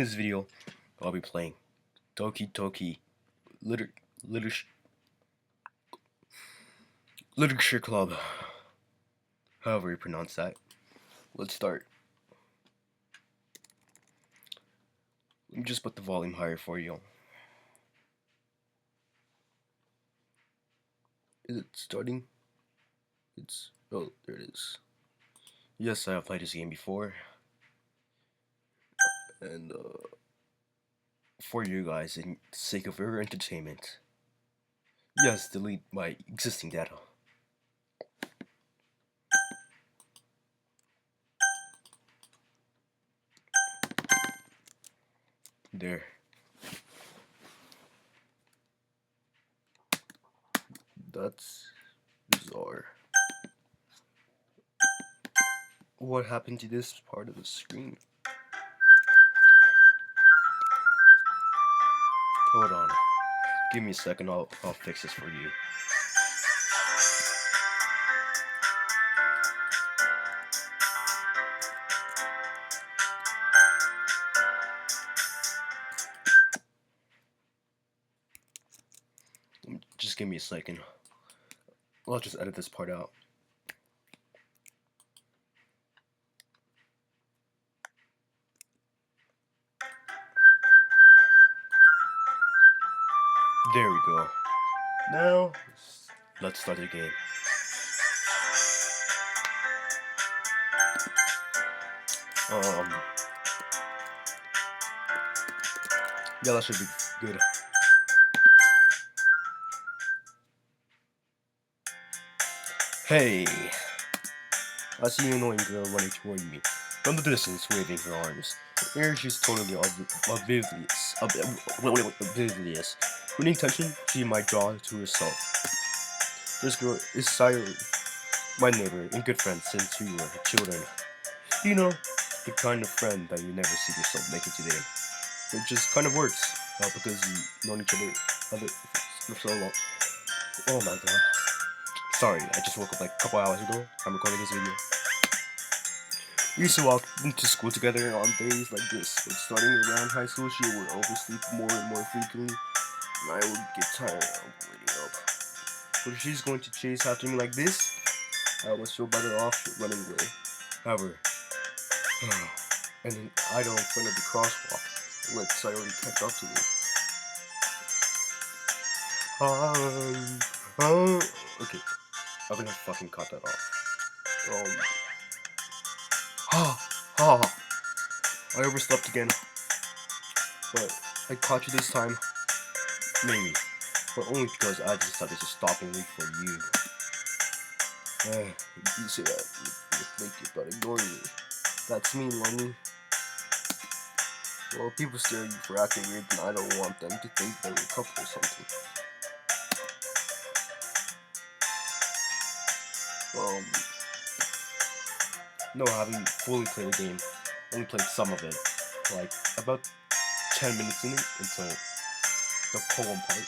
In this video, I'll be playing Doki Doki Liter Literature Literature Club. However you pronounce that. Let's start. Let me just put the volume higher for you. Is it starting? Oh, there it is. Yes, I have played this game before. And for you guys, in sake of your entertainment, yes, delete my existing data. There. That's bizarre. What happened to this part of the screen? Hold on. Give me a second, I'll fix this for you. Just give me a second. I'll just edit this part out. There we go. Now, let's start the game. Yeah, that should be good. Hey, I see an annoying girl running toward me. From the distance, waving her arms. Here she's totally oblivious. Oblivious. Putting attention, she might draw to herself. This girl is Cyril, my neighbor and good friend since we were children. You know, the kind of friend that you never see yourself making today. It just kind of works, because you've known each other for so long. Oh my god. Sorry, I just woke up like a couple hours ago. I'm recording this video. We used to walk into school together on days like this, but starting around high school, she would oversleep more and more frequently, and I would get tired of waiting up. But if she's going to chase after me like this, I was so better off running away. However, and then I don't in front of the crosswalk and let Sayori catch up to me. Okay, I'm gonna fucking cut that off. I overslept again, but I caught you this time, maybe, but only because I decided to stop and wait for you. You say that you think about ignoring me. That's me, Lonnie. Well, people stare at you for acting weird, and I don't want them to think that we're a couple or something. No, I haven't fully played the game. Only played some of it. Like, about 10 minutes in it until the poem part.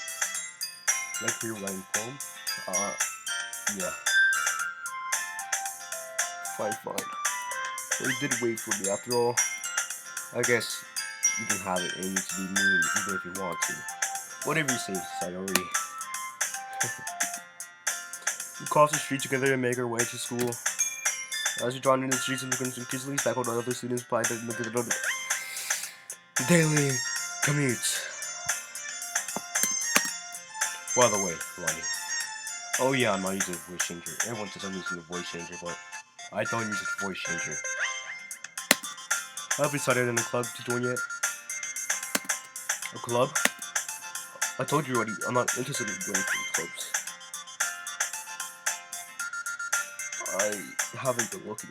Like we were writing poem. Yeah. Fine. Well, you did wait for me after all. I guess you can have it and you can be mean even if you want to. Whatever you say, Sayori. We cross the street together and make our way to school. As we draw into the streets of the increasingly speckled other students apply the daily commute. By the way, Lonnie. Oh yeah, I'm not using a voice changer. Everyone says I'm using a voice changer, but I don't use a voice changer. I haven't decided on a club to join yet. A club? I told you already, I'm not interested in joining clubs. I haven't been looking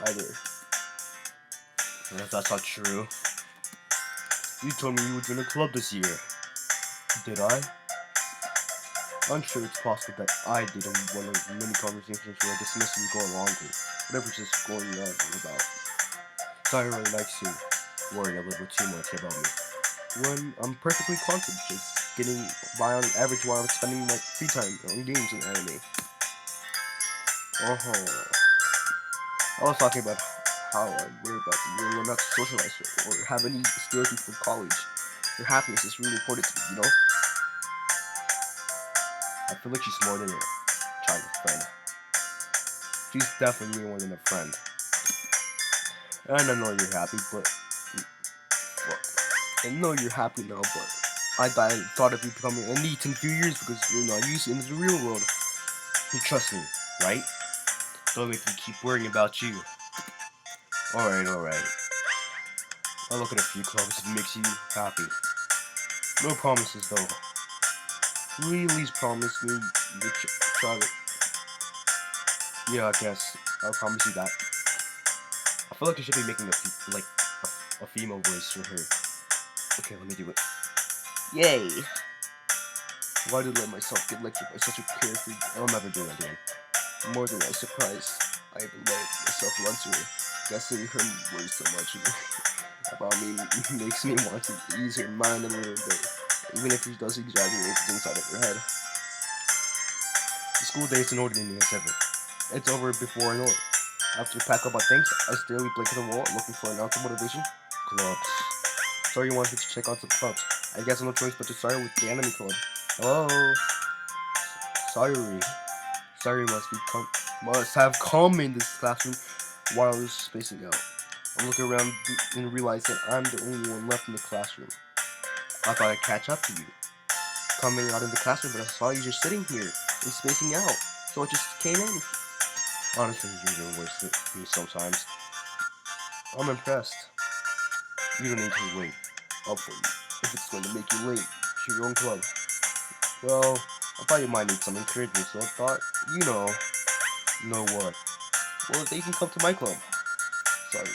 either. And if that's not true, you told me you would join a club this year. Did I? I'm sure it's possible that I did one of many conversations where I dismissed and go along with whatever's just going on about. So I really like to worry a little too much about me. When I'm perfectly content, just getting by on average while I'm spending my free time on games and anime. I was talking about how I worry about you. You'll learn not to socialize or have any stability for college. Your happiness is really important to me, you know? I feel like she's more than a childhood friend. She's definitely more than a friend. And I know you're happy, but well, I know you're happy now, but I thought of you becoming a NEET in a few years because you're not used to the real world. You trust me, right? Don't make me keep worrying about you. Alright. I'll look at a few clubs if it makes you happy. No promises though. Please promise me you try it. Yeah, I guess. I'll promise you that. I feel like I should be making a female voice for her. Okay, let me do it. Yay! Why did I let myself get lectured by such a carefree? I'll never do that again. More than I was surprised, I even let myself run to her. Guessing her words so much about me makes me want to ease her mind a little bit, even if she does exaggerate what's inside of her head. The school day is in order in the 7. It's over before I know it. After I pack up my things, I stare blink at the wall, looking for an out of motivation. Clubs. Sorry you wanted to check out some clubs. I guess I'm no choice but to start with the anime club. Hello? Sorry must have come in this classroom while I was spacing out. I look around and realize that I'm the only one left in the classroom. I thought I'd catch up to you coming out of the classroom, but I saw you just sitting here and spacing out, so I just came in. Honestly, you're doing worse than me sometimes. I'm impressed. You don't need to wait up for you if it's going to make you late to your own club. Well, I thought you might need some encouragement, so I thought, know what? Well, they can come to my club. Sorry.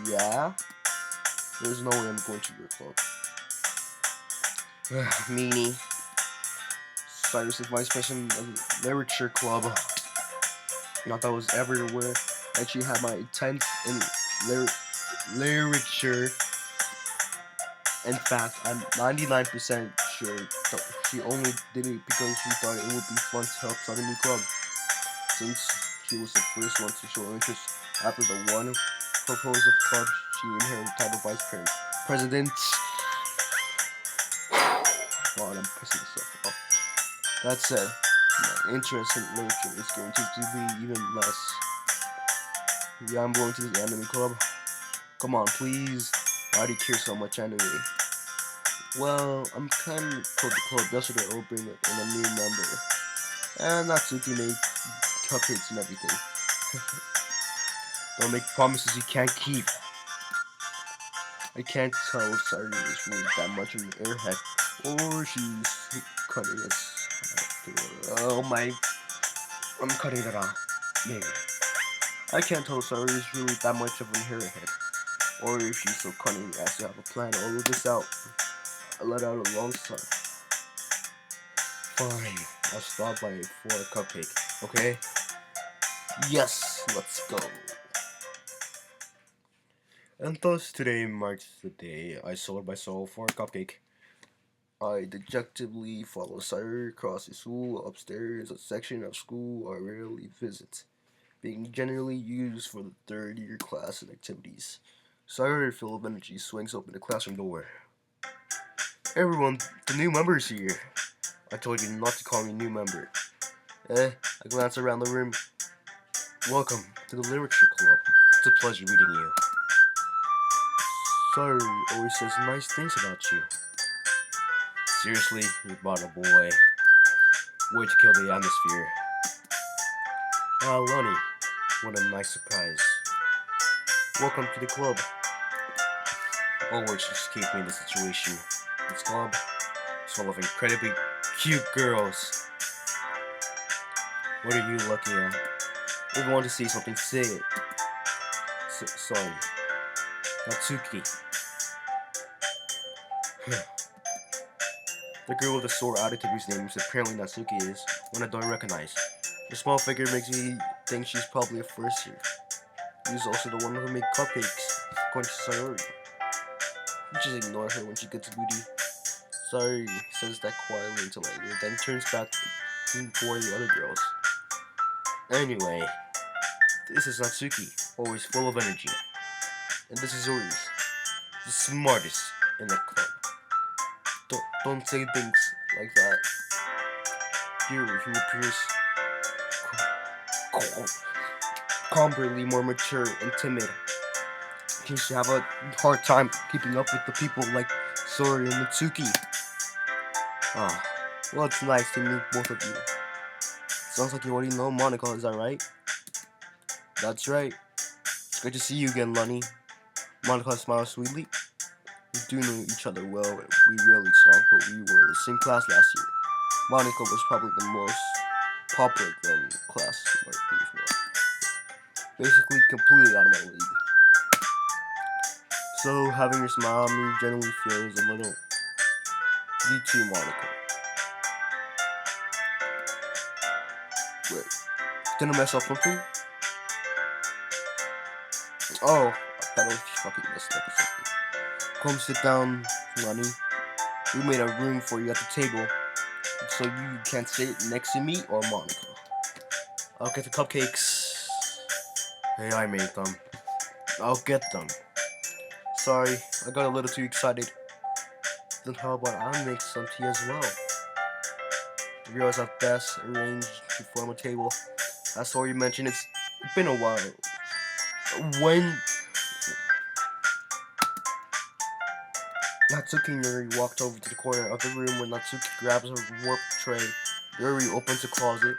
Yeah? There's no way I'm going to your club. Meanie. Cyrus is vice president of the literature club. Not that I was ever aware that she had my 10th in literature. In fact, I'm 99% sure that she only did it because she thought it would be fun to help start a new club. Since she was the first one to show interest after the one proposed of club, she inherited the title vice president. God, I'm pissing myself off. That said, my interest in literature is guaranteed to be even less. Yeah, I'm going to the anime club. Come on, please. Why do you care so much anyway? Well, I'm kind of told the club yesterday I will bring in a new member. And Natsuki made cupcakes and everything. Don't make promises you can't keep. I can't tell if Saru is really that much of an airhead, or she's cutting us. Oh my, I'm cutting it out. Maybe. I can't tell if Saru is really that much of an airhead, or if she's so cunning as to have a plan all of this out. I let out a long sigh. Fine, I'll stop by for a cupcake, okay? Yes, let's go. And thus today marks the day I sold my soul for a cupcake. I dejectedly follow Saru across the school, upstairs, a section of school I rarely visit, being generally used for the third year class and activities. Saru, full of energy, swings open the classroom door. Everyone, the new member is here. I told you not to call me new member. I glance around the room. Welcome to the literature club. It's a pleasure meeting you. Saru always says nice things about you. Seriously, you bought a boy. Way to kill the atmosphere. Ah, Lonnie, what a nice surprise. Welcome to the club. All words escape me in this situation. This club is full of incredibly cute girls. What are you looking at? If you want to say something, say it. Sorry. Natsuki. The girl with the sore attitude whose name is apparently Natsuki is one I don't recognize. The small figure makes me think she's probably a first year. She's also the one who made cupcakes, according to Sayori. You just ignore her when she gets booty. Sayori says that quietly until later, then turns back toward the other girls. Anyway, this is Natsuki, always full of energy. And this is Yuri's, the smartest in the club. Don't say things like that. Yuri, who appears comparably more mature and timid, seems to have a hard time keeping up with the people like Sori and Mitsuki. Ah, well, it's nice to meet both of you. Sounds like you already know Monica, is that right? That's right. It's great to see you again, Lunny. Monica smiles sweetly. We do know each other well. We rarely talk, but we were in the same class last year. Monica was probably the most popular girl in the class. Basically, completely out of my league. So, having your smile on me generally feels a little. You too, Monica. Wait, did I mess up something? Oh, I thought I was fucking messed up or something. Come sit down, Lonnie. We made a room for you at the table, so you can sit next to me or Monica. I'll get the cupcakes. Hey, I made them. I'll get them. Sorry, I got a little too excited. Then how about I make some tea as well? The girls have desks arranged to form a table. As Tori mentioned, it's been a while. When Natsuki and Yuri walked over to the corner of the room when Natsuki grabs a warp tray, Yuri opens the closet,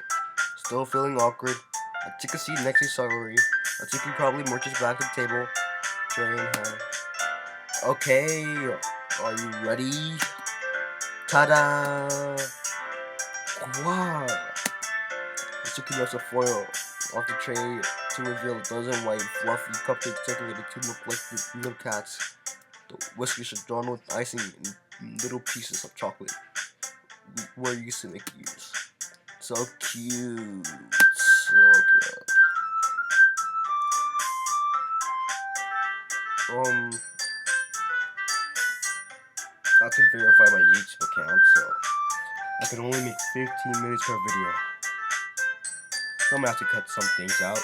still feeling awkward. I take a seat next to Sayori. Natsuki probably marches back to the table, tray in hand. Okay, are you ready? Ta-da! Wow! Natsuki lifts the foil off the tray to reveal a dozen white, fluffy cupcakes decorated to look like little cats. The whiskers are drawn with icing and little pieces of chocolate. We're used to make use. So cute. So good. I have to verify my YouTube account, so I can only make 15 minutes per video. I'm gonna have to cut some things out.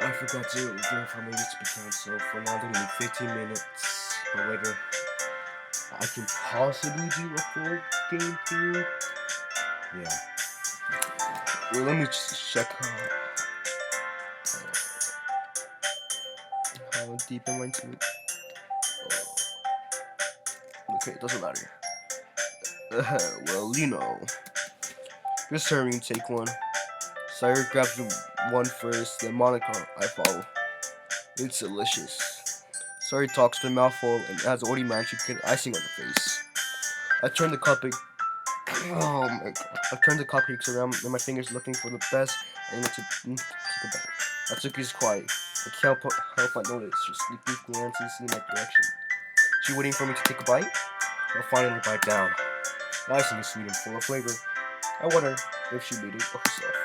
I forgot to verify my YouTube account, so for now I'm gonna make 15 minutes. But later, I can possibly do a full game through. Yeah. Well, let me just check how deep am I into it. Okay, it doesn't matter. Well, you know. Just serving, take one. Sire grabs one first, then Monica, I follow. It's delicious. Sari talks to a mouthful and has already managed to get icing on her face. I turn the cupcake. Oh my god. I turn the cupcakes around with my fingers looking for the best and take a bite. Natsuki's quiet. I can't help but notice her sleepy glances in my direction. She waiting for me to take a bite? I'll finally bite down. Nice and sweet and full of flavor. I wonder if she made it herself.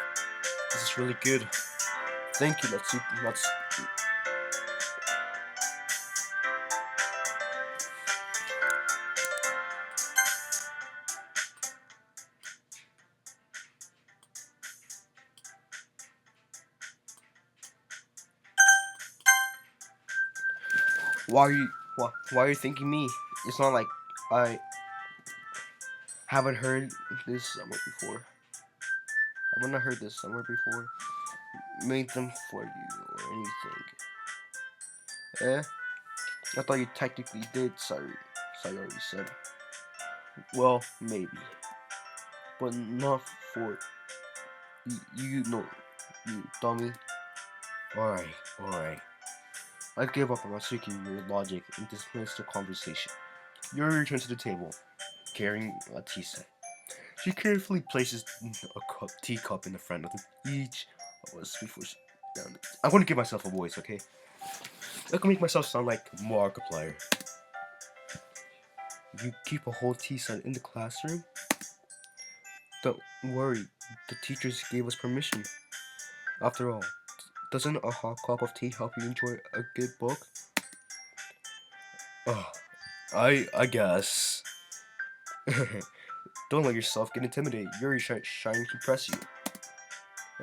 This is really good. Thank you, Natsuki. Why are you thanking me? It's not like I haven't heard this somewhere before. Haven't I heard this somewhere before? Made them for you or anything. Eh? I thought you technically did, Sayori said. Well, maybe. But not for you know, you dummy. Alright. I gave up on Natsuki your logic and dismissed the conversation. Yuri returns to the table, carrying a tea set. She carefully places a teacup in the front of each of us before she... I'm going to give myself a voice, okay? I can make myself sound like Markiplier. You keep a whole tea set in the classroom? Don't worry, the teachers gave us permission. After all, doesn't a hot cup of tea help you enjoy a good book? Oh, I guess. Don't let yourself get intimidated. Yuri trying to impress you.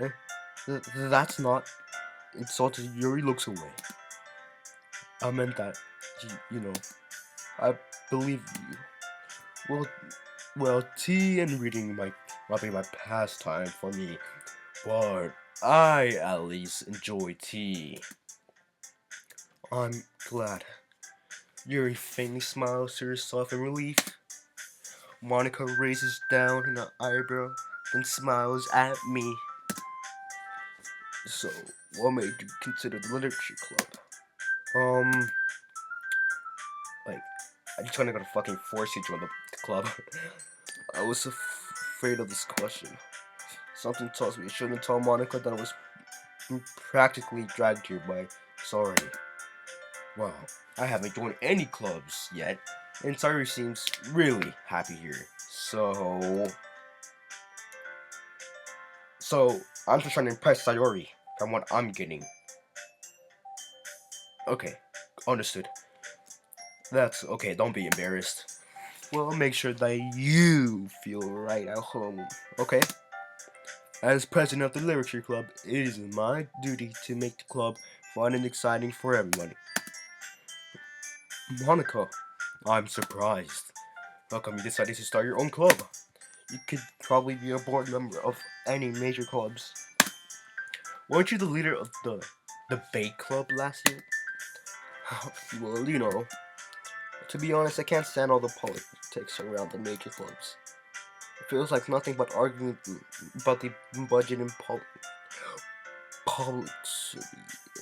Eh? That's not. insulted, Yuri looks away. I meant that, you know, I believe you. Well, tea and reading might be my pastime for me, but I at least enjoy tea. I'm glad. Yuri faintly smiles to herself in relief. Monica raises down an eyebrow, then smiles at me. So, what made you consider the literature club? Like, I just kinda gotta fucking force you to join the club. I was afraid of this question. Something tells me I shouldn't tell Monica that I was practically dragged here by sorry. Well, I haven't joined any clubs yet, and Sayori seems really happy here. So I'm just trying to impress Sayori from what I'm getting. Okay, understood. That's okay, don't be embarrassed. Well, I'll make sure that you feel right at home, okay? As president of the Literature Club, it is my duty to make the club fun and exciting for everybody. Monica, I'm surprised. How come you decided to start your own club? You could probably be a board member of any major clubs. Weren't you the leader of the debate club last year? Well, you know, to be honest, I can't stand all the politics around the major clubs. It feels like nothing but arguing about the budget and policy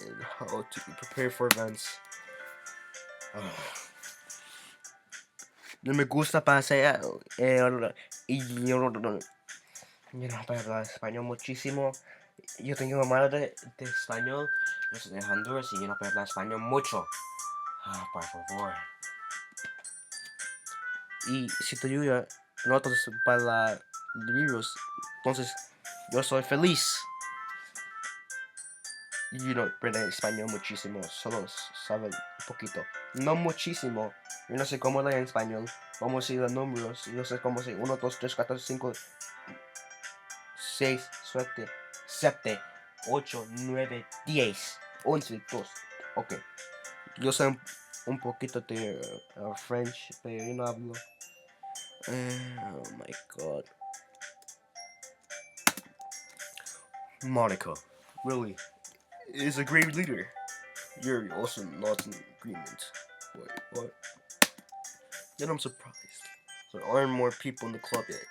and how to prepare for events. No me gusta pasear y yo no puedo hablar español muchísimo. Yo tengo una madre de español, yo soy de Honduras y yo no puedo hablar español mucho. Por favor. Y si te ayuda notas para libros, entonces yo soy feliz. You no aprende español muchísimo, solo sabe un poquito. No muchísimo. Yo no sé cómo leer en español. Vamos a ir a números. Yo sé cómo se 1, 2, 3, 4, 5, 6, 7, 8, 9, 10, 11, 2. Ok. Yo sé un poquito de French, pero yo no hablo. Oh my god. Monica, really, is a great leader. You're also not in agreement. Wait, what? Yet I'm surprised. There aren't more people in the club yet.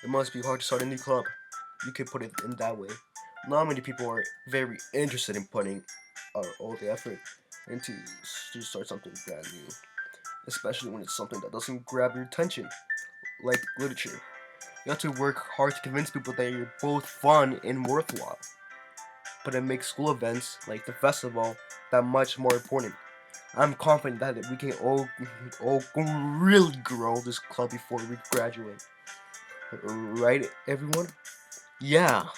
It must be hard to start a new club. You could put it in that way. Not many people are very interested in putting all the effort into to start something brand new. Especially when it's something that doesn't grab your attention, like literature. You have to work hard to convince people that you're both fun and worthwhile. But it makes school events, like the festival, that much more important. I'm confident that we can all really grow this club before we graduate. Right, everyone? Yeah,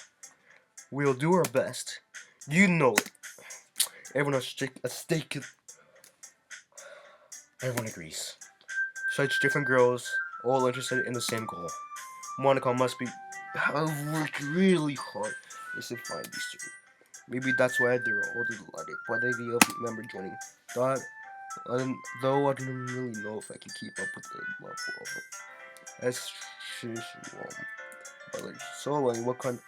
we'll do our best. You know it. Everyone at stake. Everyone agrees. Such different girls, all interested in the same goal. Monica must be have worked really hard just to find these two. Maybe that's why they were all delighted by the idea of a member joining. Though I don't really know if I can keep up with the level of it. As usual. But like, so like, what kind?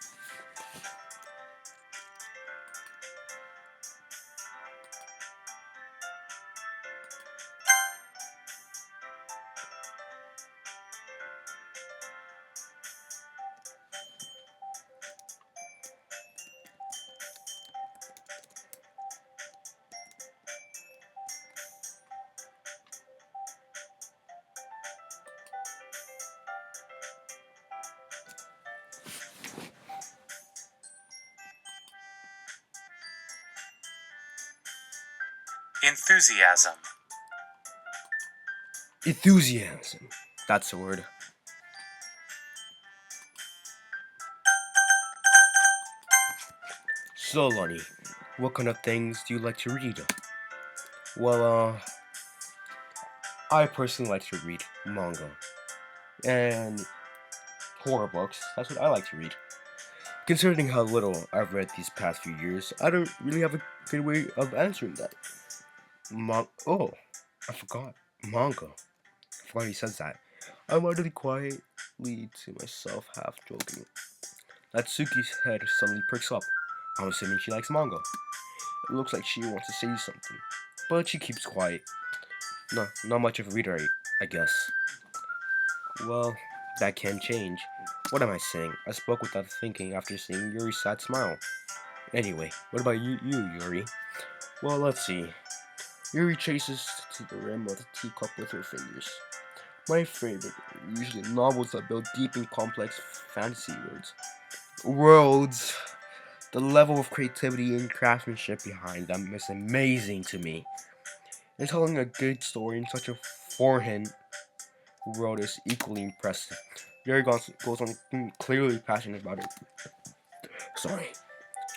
Enthusiasm. Enthusiasm. That's the word. So, Lonnie, what kind of things do you like to read? Well, I personally like to read manga and horror books. That's what I like to read. Considering how little I've read these past few years, I don't really have a good way of answering that. Oh, I forgot. Manga. I forgot he says that. I muttered quietly to myself, half joking. Natsuki's head suddenly perks up. I'm assuming she likes manga. It looks like she wants to say something, but she keeps quiet. No, not much of a reader, I guess. Well, that can change. What am I saying? I spoke without thinking after seeing Yuri's sad smile. Anyway, what about you, Yuri? Well, let's see. Yuri chases to the rim of the teacup with her fingers. My favorite are usually novels that build deep and complex fantasy worlds. Worlds! The level of creativity and craftsmanship behind them is amazing to me. And telling a good story in such a foreign world is equally impressive. Yuri goes on clearly passionate about it. Sorry.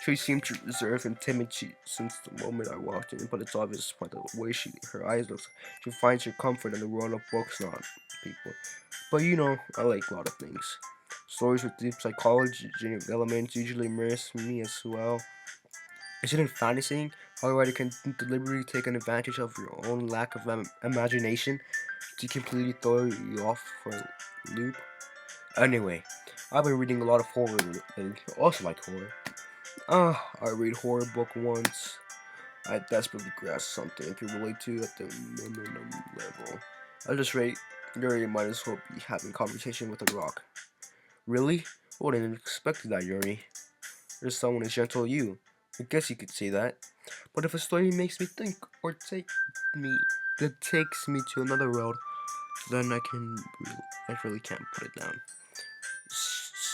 She seemed reserved and timid since the moment I walked in, but it's obvious by the way her eyes look. She finds her comfort in the world of books, not people. But you know, I like a lot of things. Stories with deep psychology elements usually immerse me as well. Is it in fantasy how a writer can deliberately take an advantage of your own lack of imagination to completely throw you off for a loop? Anyway, I've been reading a lot of horror and also like horror. I read horror book once. I desperately grasp something I can relate to at the minimum level. I just rate Yuri might as well be having conversation with a rock. Really? I wouldn't expect that, Yuri. There's someone as gentle as you. I guess you could say that. But if a story makes me think or me that takes me to another world, then I really can't put it down.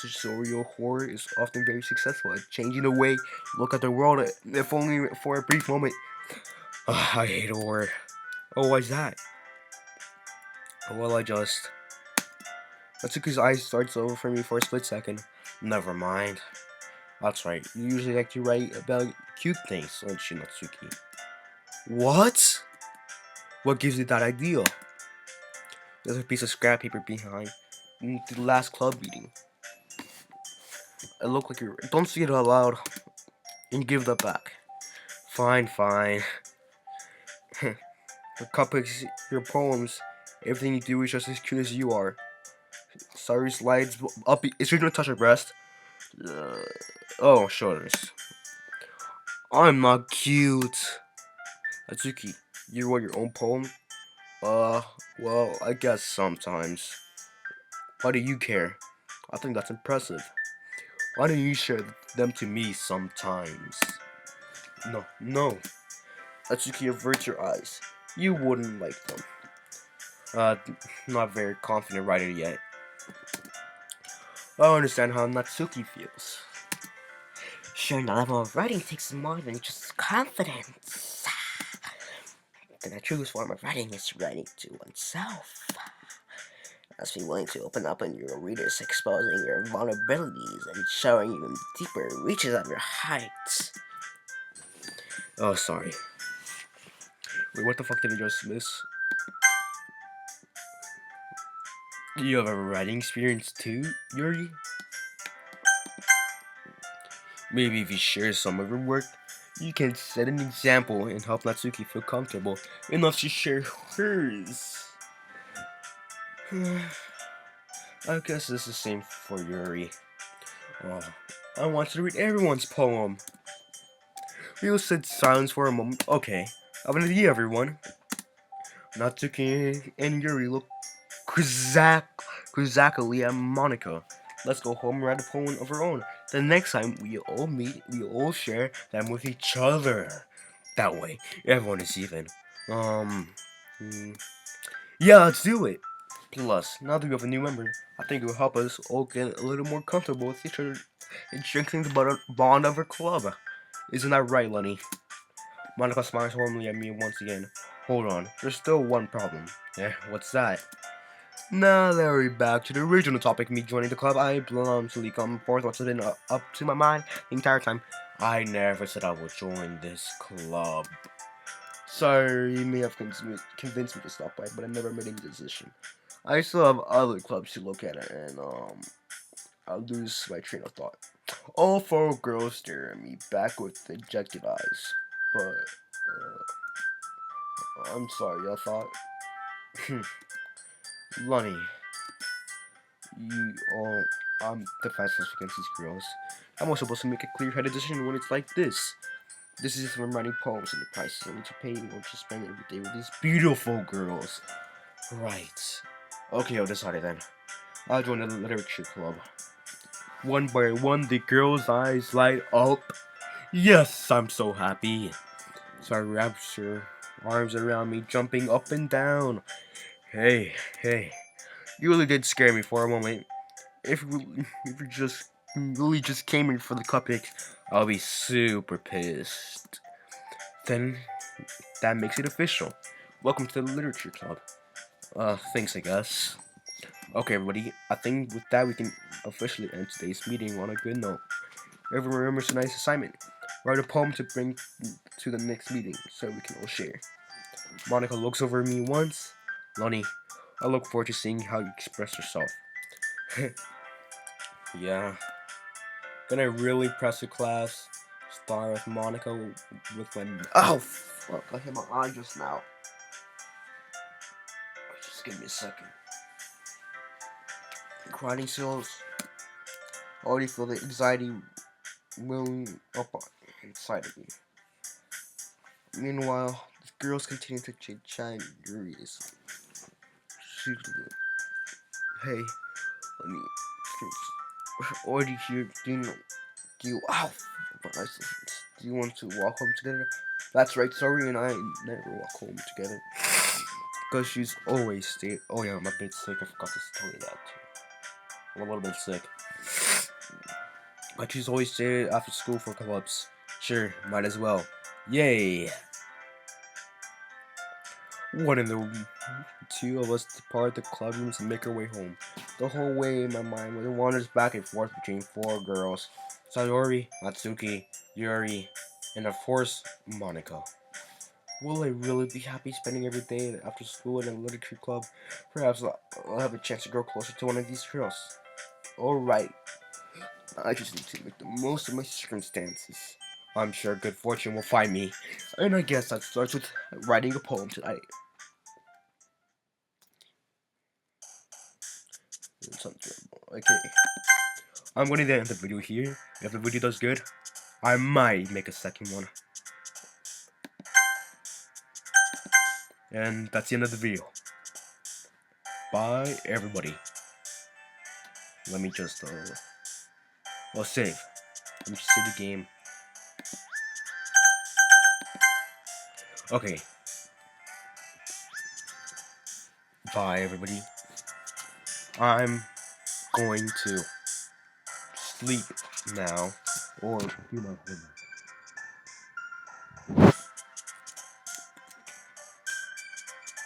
Sorial horror is often very successful at changing the way you look at the world, if only for a brief moment. I hate horror. Oh, why's that? Well, Natsuki's eyes starts over for me for a split second. Never mind. That's right. You usually like to write about cute things, don't you, Natsuki? What? What gives you that idea? There's a piece of scrap paper behind the last club meeting. It looked like you don't see it out loud and give that back. Fine, fine. The cupcakes, your poems, everything you do is just as cute as you are. Sorry slides up. Is she gonna touch her breast? Oh, shoulders. I'm not cute. Atsuki, you wrote your own poem? Well, I guess sometimes. Why do you care? I think that's impressive. Why don't you share them to me sometimes? No. Atsuki, avert your eyes. You wouldn't like them. Uh, not very confident writer yet. I understand how Natsuki feels. Sharing the level of writing takes more than just confidence. The truest form of writing is writing to oneself. Must be willing to open up on your readers, exposing your vulnerabilities and showing you deeper reaches of your heart. Oh, sorry. Wait, what the fuck did I just miss? You have a writing experience too, Yuri? Maybe if you share some of your work, you can set an example and help Natsuki feel comfortable enough to share hers. I guess it's the same for Yuri. Oh, I want to read everyone's poem. We'll sit silence for a moment. Okay, I have an idea, everyone. Natsuki and Yuri look quizzically at Monica. Let's go home and write a poem of our own. The next time we all meet, we all share them with each other. That way, everyone is even. Yeah, let's do it. Plus, now that we have a new member, I think it will help us all get a little more comfortable with each other and strengthen the bond of our club. Isn't that right, Lenny? Monica smiles warmly at me once again. Hold on, there's still one problem. What's that? Now that we're back to the original topic, me joining the club, I bluntly come forth what's been up to my mind the entire time. I never said I would join this club. Sorry, you may have convinced me to stop by, but I never made any decision. I still have other clubs to look at, and I lose my train of thought. All four girls stare at me back with dejected eyes. But, I'm sorry, I thought. Lonnie, you all, I'm defenseless against these girls. I'm also supposed to make a clear-headed decision when it's like this. This is if I'm writing poems and the prices I need to pay or just spend every day with these beautiful girls. Right. Okay, I'll decide it then. I'll join the literature club. One by one, the girls' eyes light up. Yes, I'm so happy. So I wrap her arms around me, jumping up and down. Hey, hey, you really did scare me for a moment. If you just really just came in for the cupcake, I'll be super pissed. Then that makes it official. Welcome to the literature club. Thanks, I guess. Okay, everybody. I think with that we can officially end today's meeting on a good note. Everyone remembers tonight's assignment. Write a poem to bring to the next meeting so we can all share. Monica looks over at me once. Lonnie, I look forward to seeing how you express yourself. Yeah. Gonna really press the class. Start with Monica with when. Oh, fuck. I hit my eye just now. Just give me a second. Grinding skills. Already feel the anxiety welling up inside of me. Meanwhile, the girls continue to chit-chat and grease. Hey, let me. Already here. Do you? Ow! Do you want to walk home together? That's right. Sorry, and I never walk home together. Because she's always stayed. Oh yeah, I'm a bit sick. I forgot to tell you that too. I'm a little bit sick. But she's always stayed after school for clubs. Sure, might as well. Yay! One in the two of us depart the club rooms and make our way home. The whole way, my mind wanders back and forth between four girls: Sayori, Natsuki, Yuri, and of course, Monica. Will I really be happy spending every day after school in a literature club? Perhaps I'll have a chance to grow closer to one of these girls. Alright, I just need to make the most of my circumstances. I'm sure good fortune will find me. And I guess that starts with writing a poem tonight. Okay. I'm going to end the video here. If the video does good, I might make a second one. And that's the end of the video. Bye, everybody. Let me just, save. Let me just save the game. Okay. Bye, everybody. I'm going to sleep now, or do my homework.